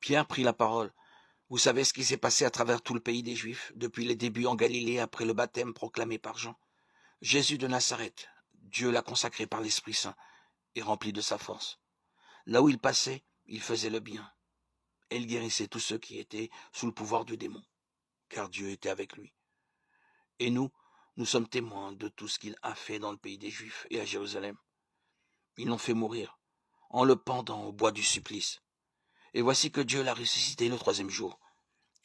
Pierre prit la parole. Vous savez ce qui s'est passé à travers tout le pays des Juifs, depuis les débuts en Galilée après le baptême proclamé par Jean. Jésus de Nazareth, Dieu l'a consacré par l'Esprit Saint et rempli de sa force. Là où il passait, il faisait le bien. Et il guérissait tous ceux qui étaient sous le pouvoir du démon, car Dieu était avec lui. Et nous sommes témoins de tout ce qu'il a fait dans le pays des Juifs et à Jérusalem. Ils l'ont fait mourir, en le pendant au bois du supplice. Et voici que Dieu l'a ressuscité le troisième jour.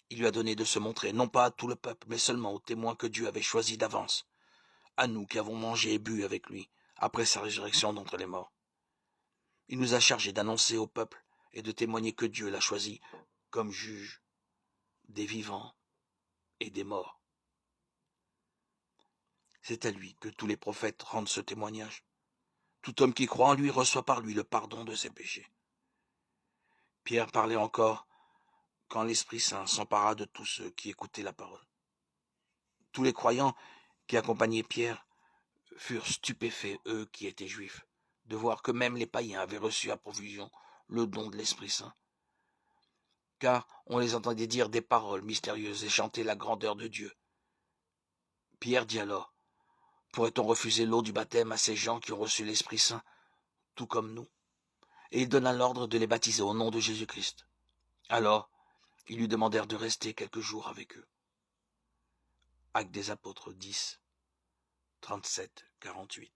Il lui a donné de se montrer, non pas à tout le peuple, mais seulement aux témoins que Dieu avait choisis d'avance, à nous qui avons mangé et bu avec lui, après sa résurrection d'entre les morts. Il nous a chargés d'annoncer au peuple et de témoigner que Dieu l'a choisi comme juge des vivants et des morts. C'est à lui que tous les prophètes rendent ce témoignage. Tout homme qui croit en lui reçoit par lui le pardon de ses péchés. Pierre parlait encore quand l'Esprit Saint s'empara de tous ceux qui écoutaient la parole. Tous les croyants qui accompagnaient Pierre furent stupéfaits, eux qui étaient juifs, de voir que même les païens avaient reçu à profusion le don de l'Esprit Saint. Car on les entendait dire des paroles mystérieuses et chanter la grandeur de Dieu. Pierre dit alors, pourrait-on refuser l'eau du baptême à ces gens qui ont reçu l'Esprit Saint, tout comme nous? Et il donna l'ordre de les baptiser au nom de Jésus-Christ. Alors, ils lui demandèrent de rester quelques jours avec eux. Actes des apôtres 10, 37, 48.